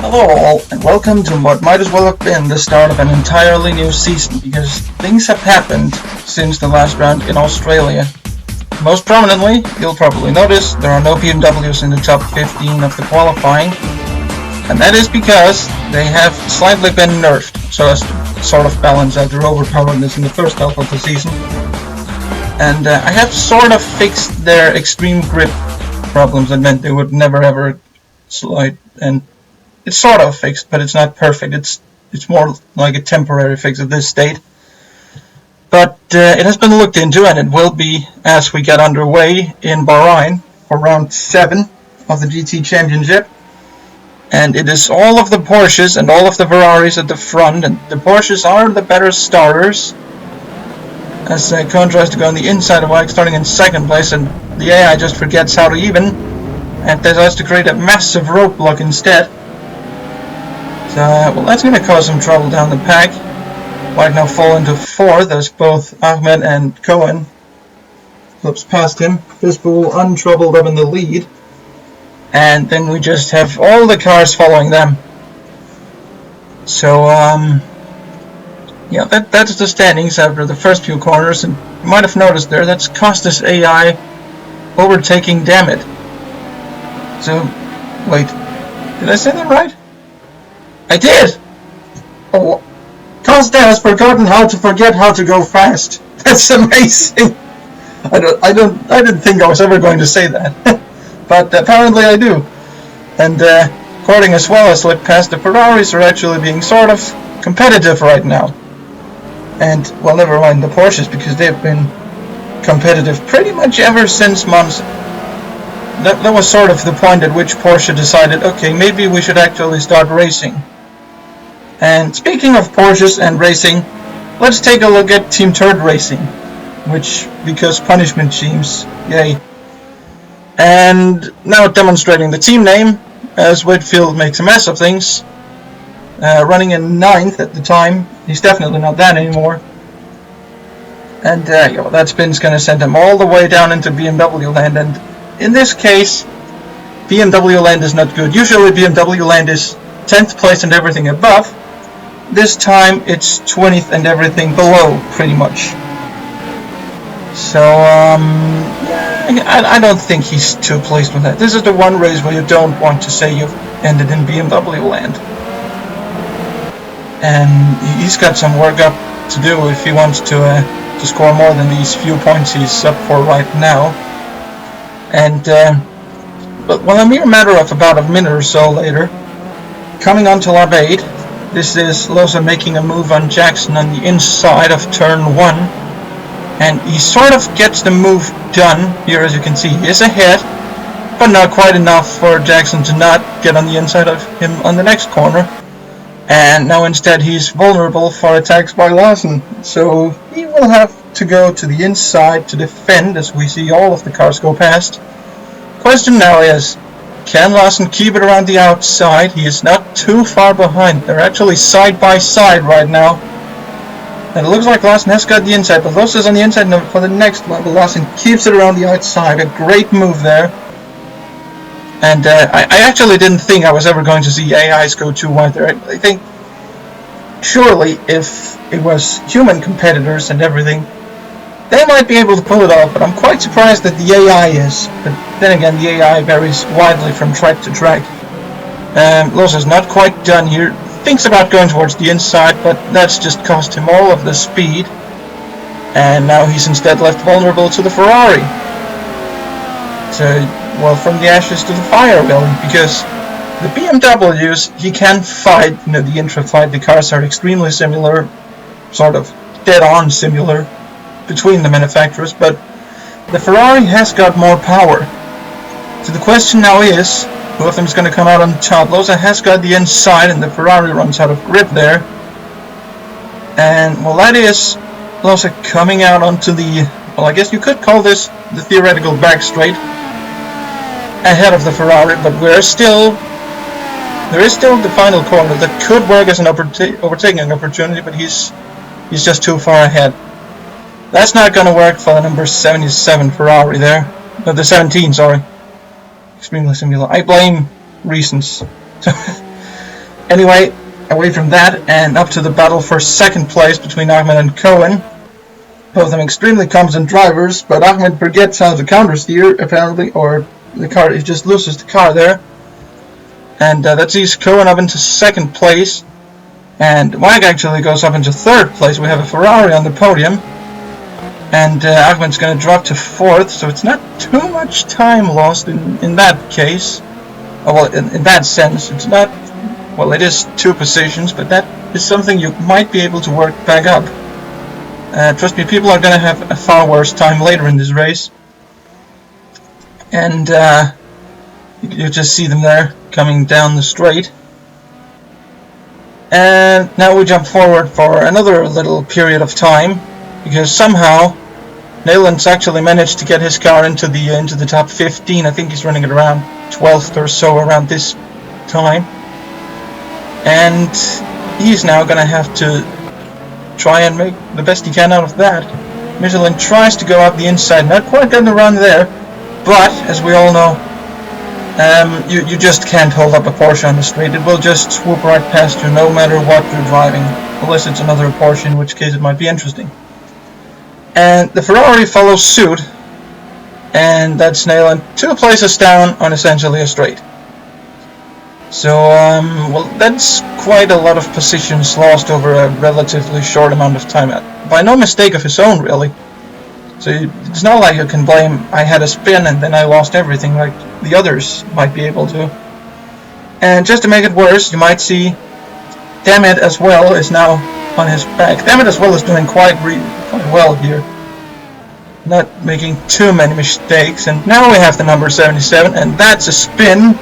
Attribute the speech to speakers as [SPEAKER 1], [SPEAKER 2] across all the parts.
[SPEAKER 1] Hello all, and welcome to what might as well have been the start of an entirely new season, because things have happened since the last round in Australia. Most prominently, you'll probably notice there are no BMWs in the top 15 of the qualifying, and that is because they have slightly been nerfed, so as to sort of balance out their overpowerness in the first half of the season. And I have sort of fixed their extreme grip problems that meant they would never ever slide, and it's sort of fixed, but it's not perfect. It's more like a temporary fix at this state. But it has been looked into, and it will be as we get underway in Bahrain for round 7 of the GT Championship. And it is all of the Porsches and all of the Ferraris at the front, and the Porsches are the better starters, as contrast to go on the inside of bike, starting in second place, and the AI just forgets how to even, and decides to create a massive roadblock instead. So, well, that's going to cause some trouble down the pack. Might now fall into 4th as both Ahmed and Cohen flips past him. Fistpool untroubled up in the lead. And then we just have all the cars following them. So, yeah, that's the standings after the first few corners. And you might have noticed there, that's Costas AI overtaking Dammit. So, wait, did I say that right? I did! Oh, Costa has forgotten how to forget how to go fast. That's amazing. I didn't think I was ever going to say that, but apparently I do. And according as well as look past, the Ferraris are actually being sort of competitive right now. And well, never mind the Porsches, because they've been competitive pretty much ever since Monza. That was sort of the point at which Porsche decided, okay, maybe we should actually start racing. And speaking of Porsches and racing, let's take a look at Team Turd Racing, which, because punishment teams, yay. And now demonstrating the team name, as Whitfield makes a mess of things, running in 9th at the time. He's definitely not that anymore. And that spin's going to send him all the way down into BMW land, and in this case, BMW land is not good. Usually BMW land is 10th place and everything above. This time it's 20th and everything below, pretty much. So, I don't think he's too pleased with that. This is the one race where you don't want to say you've ended in BMW land. And he's got some work up to do if he wants to score more than these few points he's up for right now. And, but well, a mere matter of about a minute or so later, coming on to lap 8, this is Loza making a move on Jackson on the inside of turn 1, and he sort of gets the move done. Here, as you can see, he is ahead, but not quite enough for Jackson to not get on the inside of him on the next corner. And now instead he's vulnerable for attacks by Lawson, so he will have to go to the inside to defend as we see all of the cars go past. Question now is, can Lawson keep it around the outside? He is not too far behind. They're actually side by side right now. And it looks like Lawson has got the inside, but Lawson is on the inside for the next one. But Lawson keeps it around the outside. A great move there. And I actually didn't think I was ever going to see AIs go too wide there. I think surely if it was human competitors and everything, they might be able to pull it off, but I'm quite surprised that the AI is. But then again, the AI varies widely from track to track. Losa's not quite done here. Thinks about going towards the inside, but that's just cost him all of the speed. And now he's instead left vulnerable to the Ferrari. So, well, from the ashes to the fire, really, because the BMWs, he can fight, the intra-fight. The cars are extremely similar, sort of dead-on similar between the manufacturers, but the Ferrari has got more power. So the question now is, who of them is going to come out on top? Loza has got the inside, and the Ferrari runs out of grip there. And, well, that is Loza coming out onto the, well, I guess you could call this the theoretical back straight, ahead of the Ferrari, but there is still the final corner that could work as an overtaking opportunity, but he's just too far ahead. That's not going to work for the number 77 Ferrari there. No, the 17, sorry. Extremely similar. I blame reasons. Anyway, away from that and up to the battle for second place between Ahmed and Cohen. Both of them extremely competent drivers, but Ahmed forgets how to countersteer apparently, or the car, he just loses the car there. And that sees Cohen up into second place, and Mike actually goes up into third place. We have a Ferrari on the podium, and Ahmed's going to drop to fourth, so it's not too much time lost in that case. Oh, well, in that sense, it's not, well, it is 2 positions, but that is something you might be able to work back up. Trust me, people are going to have a far worse time later in this race. And you just see them there coming down the straight. And now we jump forward for another little period of time, because somehow Neyland's actually managed to get his car into the top 15. I think he's running it around 12th or so around this time. And he's now going to have to try and make the best he can out of that. Michelin tries to go out the inside, not quite getting around there, but as we all know, you just can't hold up a Porsche on the straight. It will just swoop right past you no matter what you're driving, unless it's another Porsche, in which case it might be interesting. And the Ferrari follows suit, and that's Neyland 2 places down on essentially a straight. So, well, that's quite a lot of positions lost over a relatively short amount of time. By no mistake of his own, really. So it's not like you can blame, I had a spin and then I lost everything, like the others might be able to. And just to make it worse, you might see Dammit as well is now on his back. Dammit as well is doing quite well here. Not making too many mistakes. And now we have the number 77, and that's a spin.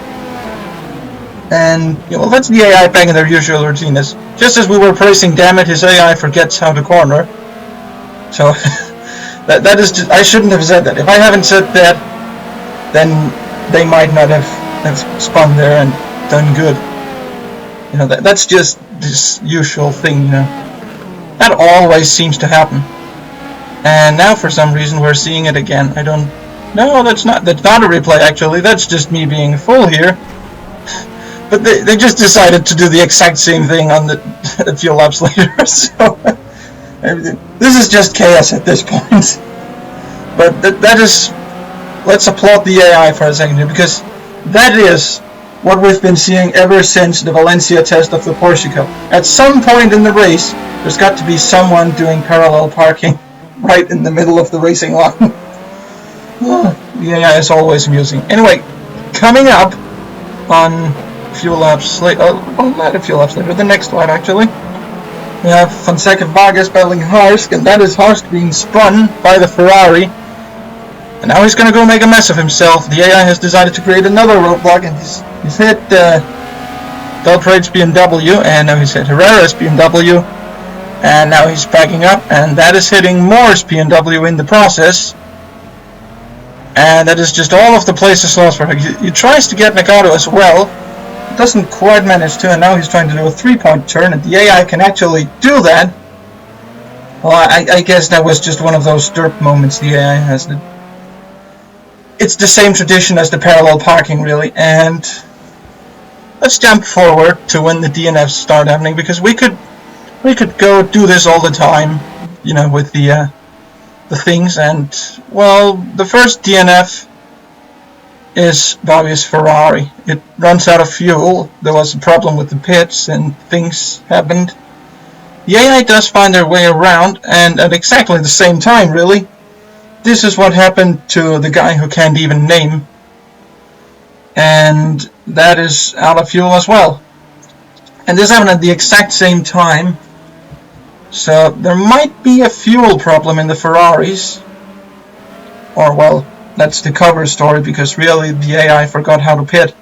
[SPEAKER 1] And, well, that's the AI back in their usual routine. Just as we were praising Dammit, his AI forgets how to corner. So, that is just, I shouldn't have said that. If I haven't said that, then they might not have spun there and done good. You know, that's just this usual thing, you know. That always seems to happen. And now for some reason we're seeing it again. I don't... No, that's not a replay actually. That's just me being a fool here. But they just decided to do the exact same thing on a few laps later, so this is just chaos at this point. But that is, let's applaud the AI for a second here, because that is what we've been seeing ever since the Valencia test of the Porsche Cup. At some point in the race, there's got to be someone doing parallel parking right in the middle of the racing line. The AI is always amusing. Anyway, coming up on few laps later, not a few laps later, the next lap actually, we have Fonseca Vargas battling Harsk, and that is Harsk being spun by the Ferrari, and now he's going to go make a mess of himself. The AI has decided to create another roadblock, and he's hit Beltrade's BMW, and now he's hit Herrera's BMW, and now he's backing up, and that is hitting Moore's BMW in the process. And that is just all of the places lost for him. He tries to get Nagato as well, doesn't quite manage to, and now he's trying to do a 3-point turn, and the AI can actually do that. Well, I guess that was just one of those derp moments the AI has. It's the same tradition as the parallel parking, really, and let's jump forward to when the DNFs start happening, because we could go do this all the time, you know, with the things, and, well, the first DNF is Bobby's Ferrari. It runs out of fuel. There was a problem with the pits and things happened. The AI does find their way around, and at exactly the same time, really. This is what happened to the guy who can't even name. And that is out of fuel as well. And this happened at the exact same time. So there might be a fuel problem in the Ferraris. Or, well, that's the cover story, because really the AI forgot how to pit.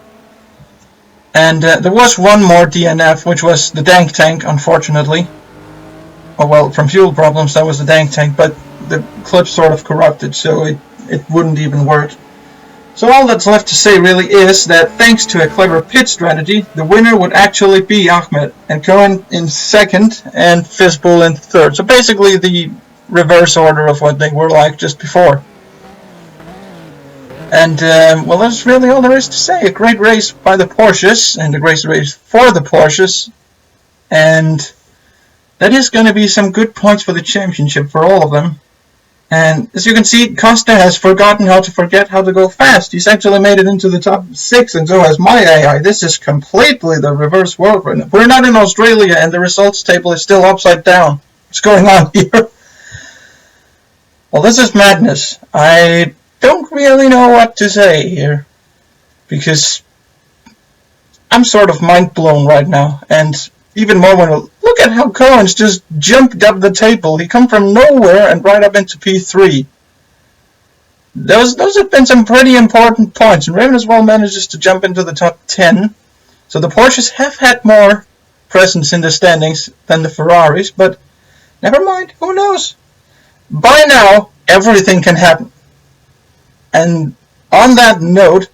[SPEAKER 1] And there was one more DNF, which was the Dank Tank, unfortunately. Oh, well, from fuel problems, that was the Dank Tank, but the clip sort of corrupted, so it wouldn't even work. So all that's left to say really is that thanks to a clever pit strategy, the winner would actually be Ahmed, and Cohen in second and Fizzbull in third. So basically the reverse order of what they were like just before. And, well, that's really all there is to say. A great race by the Porsches, and a great race for the Porsches. And that is going to be some good points for the championship for all of them. And as you can see, Costa has forgotten how to forget how to go fast. He's actually made it into the top 6, and so has my AI. This is completely the reverse world right now. We're not in Australia, and the results table is still upside down. What's going on here? Well, this is madness. I don't really know what to say here, because I'm sort of mind blown right now, and even more when look at how Cohen's just jumped up the table. He come from nowhere and right up into P3. Those have been some pretty important points, and Raven as well manages to jump into the top 10. So the Porsches have had more presence in the standings than the Ferraris, but never mind, who knows? By now, everything can happen. And on that note,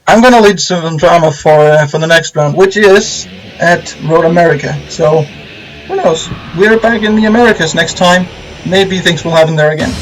[SPEAKER 1] I'm going to lead some drama for the next round, which is at Road America. So, who knows? We're back in the Americas next time. Maybe things will happen there again.